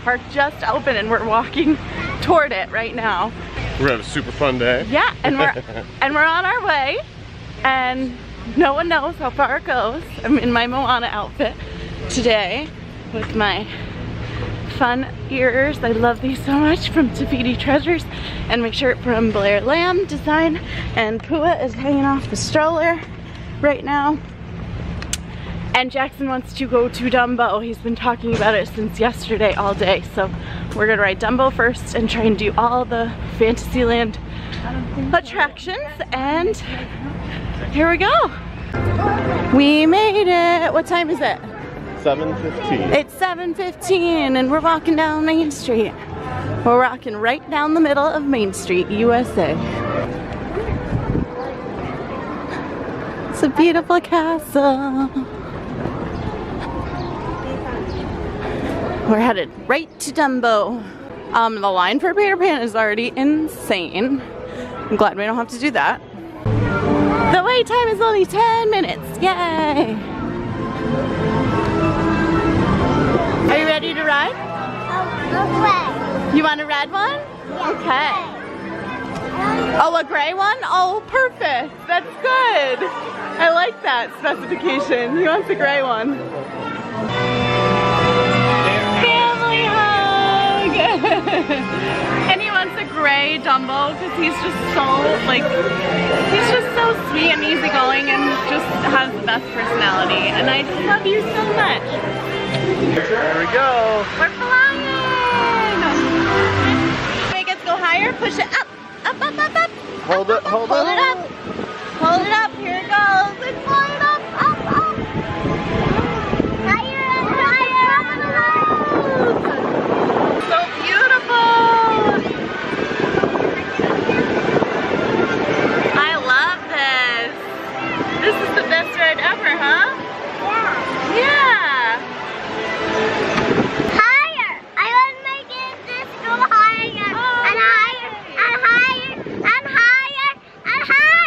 park just opened and we're walking toward it right now. We're having a super fun day. Yeah, and we're on our way, and no one knows how far it goes. I'm in my Moana outfit today with my fun ears. I love these so much, from Tafiti Treasures, and my shirt from Blair Lamb Design. And Pua is hanging off the stroller right now. And Jackson wants to go to Dumbo. He's been talking about it since yesterday all day. So we're gonna ride Dumbo first and try and do all the Fantasyland attractions. And here we go. We made it. What time is it? 7:15. It's 7:15 and we're walking down Main Street. We're walking right down the middle of Main Street, USA. It's a beautiful castle. We're headed right to Dumbo. The line for Peter Pan is already insane. I'm glad we don't have to do that. The wait time is only 10 minutes. Yay! Are you ready to ride? Okay. You want a red one? Okay. Oh, a gray one? Oh, perfect. That's good. I like that specification. He wants the gray one. Family hug! And he wants a gray Dumbo because he's just so, like, he's just so sweet and easygoing and just has the best personality. And I just love you so much. There we go. We're flying! Make us go higher, push it up, up, up, up, up. Hold it, hold it. Hold it up. Hold it up, here it goes. It's flying up, up, up. Higher and higher up the road. So beautiful. I love this. This is the best ride ever, huh? Yeah. Yeah. Higher. I want to make it just go higher and higher and higher and higher and higher.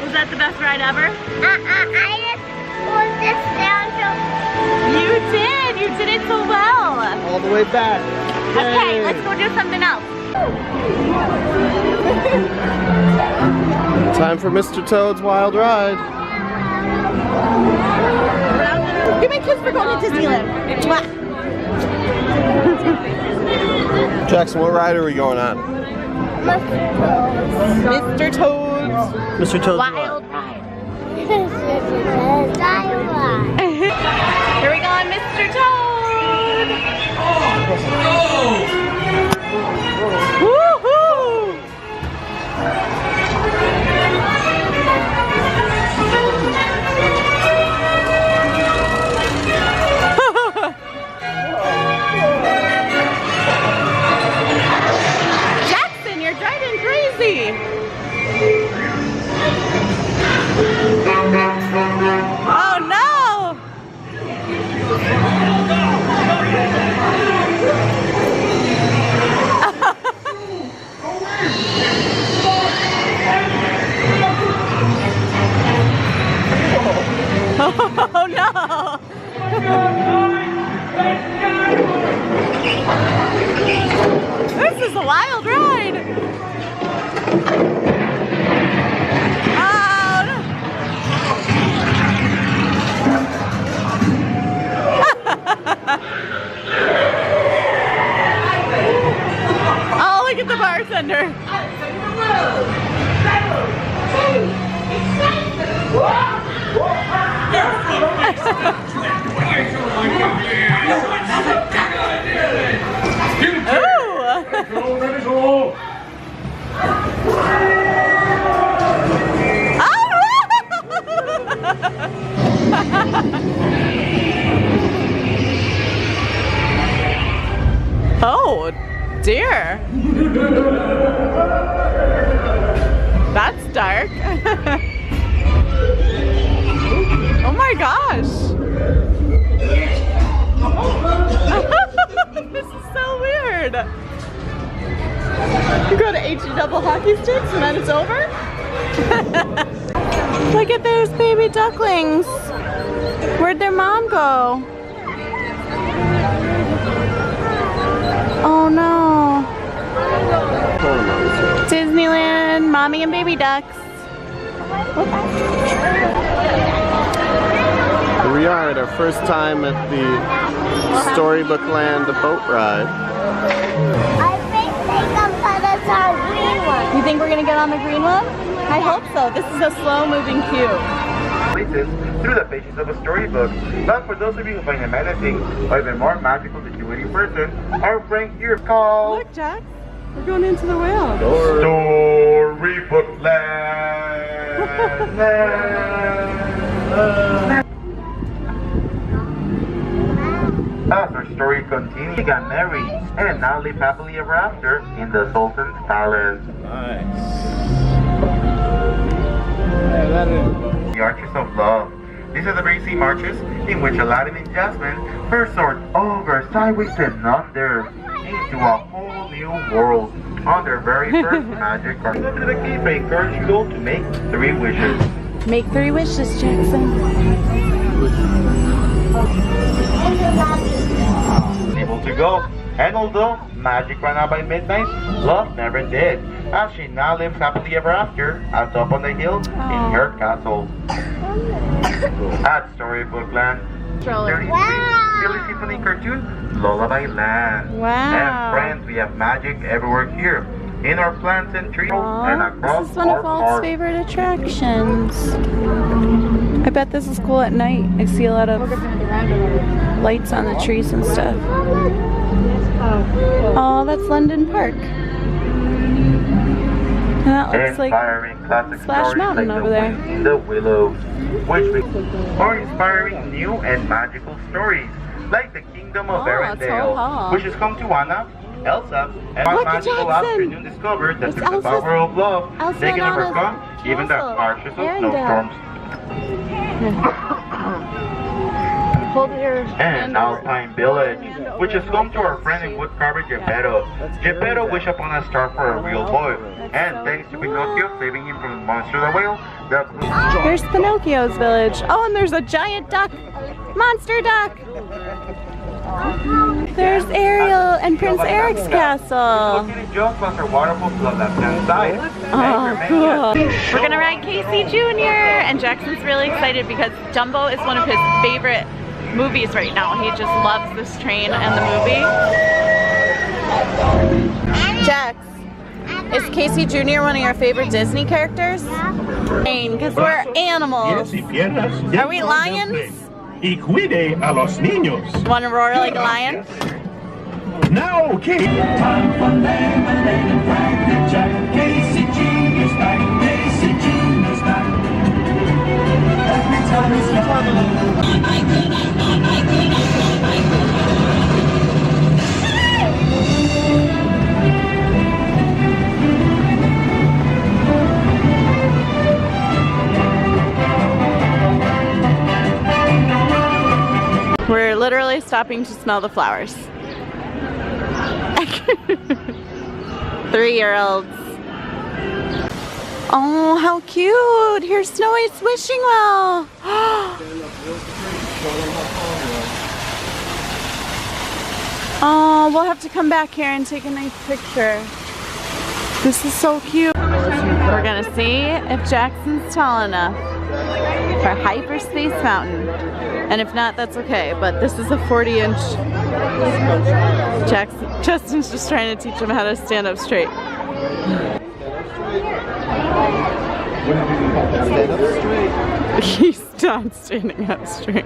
Was that the best ride ever? I just pulled this down You did it so well. All the way back. Okay, Yay. let's go do something else. Time for Mr. Toad's Wild Ride. Give me a kiss for going to Disneyland. Mwah. Jackson, what ride are we going on? Mr. Toad's Mr. Toad's Wild Ride. Here we go on Mr. Toad. Woohoo! Jackson, you're driving crazy. Oh no! Oh no! This is a wild ride! Oh no! Oh, look at the bartender! Oh dear. That's dark. Oh my gosh. This is so weird. You go to HE double hockey sticks and then it's over? Look at those baby ducklings. Where'd their mom go? Oh no. Disneyland, mommy and baby ducks. Here we are at our first time at the Storybook Land boat ride. I think they can put us on green one. You think we're gonna get on the green one? I hope so. This is a slow moving cube. Places through the pages of a storybook. But for those of you who find it menacing or even more magical than you in person, our friend here called Look, Jack, we're going into the whale. Storybook Land. As our story continues, he got married and now live happily ever after in the Sultan's palace. The Archers of Love. These are the racy marches in which Aladdin and Jasmine first soared over, sideways and under into a whole new world on their very first magic card. Go to the cave, I encourage you all to make 3 wishes. Make 3 wishes, Jackson. Able to go. And although magic ran out by midnight, love never did, as she now lives happily ever after atop on the hill in her castle. At Storybook Land, 33 Silly Symphony cartoon, Lullaby Land. Wow. And friends, we have magic everywhere here, in our plants and trees, and across This is one of our Walt's parks. favorite attractions. I bet this is cool at night. I see a lot of lights on the trees and stuff. Oh, that's London Park. And that looks like Inspiring classic Splash stories Mountain like over The there. Wind in the Willows, which are inspiring new and magical stories, like the Kingdom of Oh, it's so Arendelle, hot. which has come to Anna, Elsa, and one Look at magical Jackson. afternoon discovered that It's through the Elsa's- power of love, Elsa they can and Anna's overcome even the castle. harshest of Arendelle. snowstorms. hold your And Alpine Village, which has come to our friend and woodcarver Geppetto. Geppetto wished upon a star for a real boy, and thanks to Pinocchio saving him from the monster the whale, the There's Pinocchio's village. Oh, and there's a giant duck. Monster duck. There's Ariel and Prince Eric's castle. located just past our waterfall to the left-hand side. Oh, cool. We're gonna ride Casey Jr. and Jackson's really excited because Dumbo is one of his favorite movies right now. He just loves this train and the movie. Jax, is Casey Jr. one of your favorite Disney characters? Because we're animals. Are we lions? Y cuide a los niños. Want to roar like a lion? Now, okay. Time for lemonade and Cracker Jack. Casey Jr.'s back. Casey Jr.'s back. Every time he's We're literally stopping to smell the flowers. 3-year-olds. Oh, how cute! Here's Snow White's wishing well. Oh, we'll have to come back here and take a nice picture. This is so cute. We're gonna see if Jackson's tall enough for Hyperspace Mountain. And if not, that's okay, but this is a 40-inch. Justin's just trying to teach him how to stand up straight. Stand up straight. He's not standing up straight.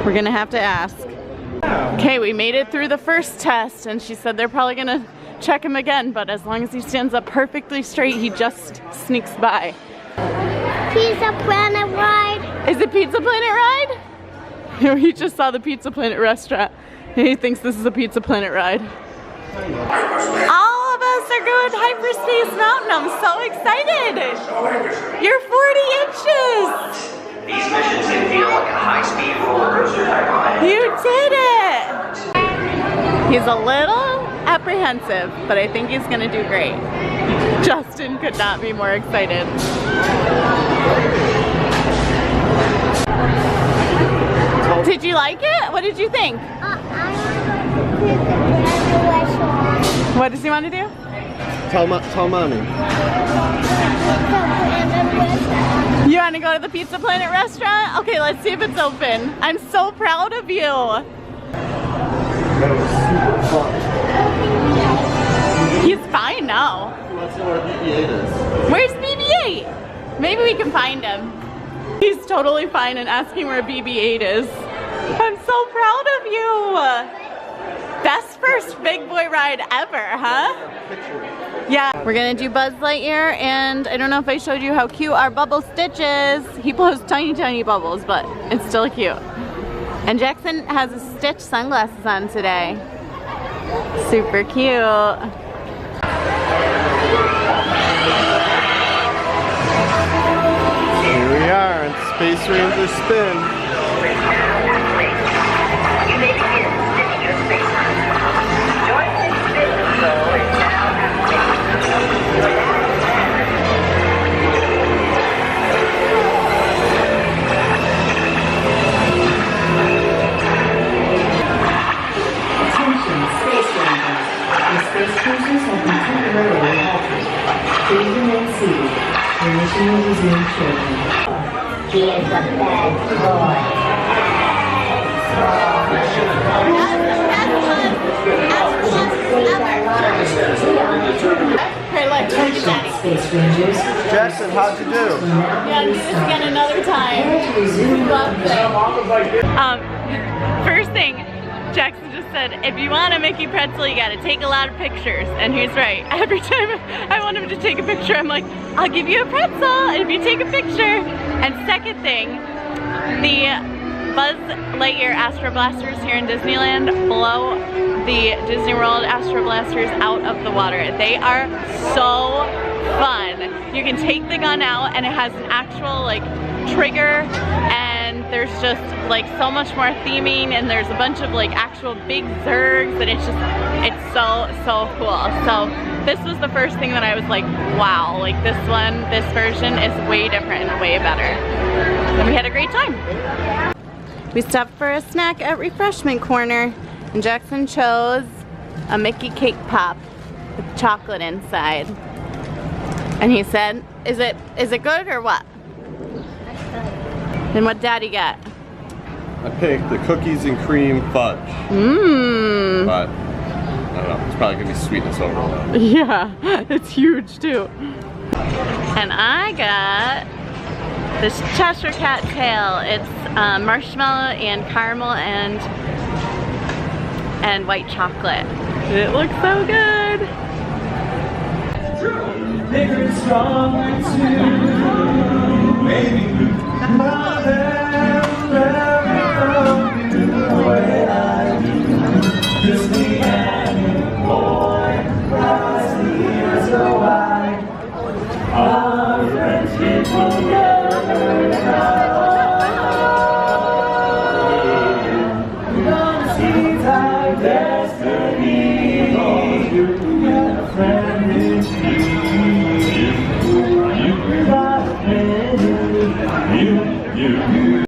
We're gonna have to ask. Okay, we made it through the first test, and she said they're probably gonna check him again, but as long as he stands up perfectly straight, he just sneaks by. Pizza Planet ride. Is it Pizza Planet ride? He just saw the Pizza Planet restaurant, and he thinks this is a Pizza Planet ride. All of us are going to Hyperspace Mountain. I'm so excited. You're 40 inches. These missions can feel like a high-speed roller coaster type ride. You did it. He's a little apprehensive, but I think he's gonna do great. Justin could not be more excited. Did you like it? What did you think? What does he want to do? Tell mommy. You want to go to the Pizza Planet restaurant? Okay, let's see if it's open. I'm so proud of you. That was super fun. He's fine now. He wants to know where BB-8 is. Where's BB-8? Maybe we can find him. He's totally fine and asking where BB-8 is. I'm so proud of you. Best first big boy ride ever, huh? Yeah. We're gonna do Buzz Lightyear, and I don't know if I showed you how cute our bubble Stitch is. He blows tiny, tiny bubbles, but it's still cute. And Jackson has his Stitch sunglasses on today. Super cute. Here we are in Space Ranger Spin. Attention, Space Rangers. The space cruisers have been temporarily halted. Please remain seated. The mission will resume shortly. He is a bad boy. Hey, look, look at Daddy. Space Rangers. Jackson, how'd you do? Yeah, do this again another time. Love it. First thing, Jackson just said, if you want a Mickey pretzel, you gotta take a lot of pictures. And he's right. Every time I want him to take a picture, I'm like, I'll give you a pretzel if you take a picture. And second thing, the Buzz Lightyear Astro Blasters here in Disneyland blow the Disney World Astro Blasters out of the water. They are so fun. You can take the gun out and it has an actual like trigger, and there's just like so much more theming, and there's a bunch of like actual big zergs, and it's so cool. So this was the first thing that I was like, wow, like this version is way different and way better. And we had a great time. We stopped for a snack at Refreshment Corner, and Jackson chose a Mickey cake pop with chocolate inside. And he said, is it good or what? Then what Daddy got? I picked the cookies and cream fudge. Mmm. But, I don't know, it's probably gonna be sweetness overload. Yeah, it's huge too. And I got this Cheshire Cat tail. It's marshmallow and caramel and white chocolate. It looks so good. Bigger and stronger too. Maybe mother the way I do. Disneyland, boy, as the years go by, our friendship will never die. We're gonna seize our destiny. You got a friend in me. You got a friend in me. You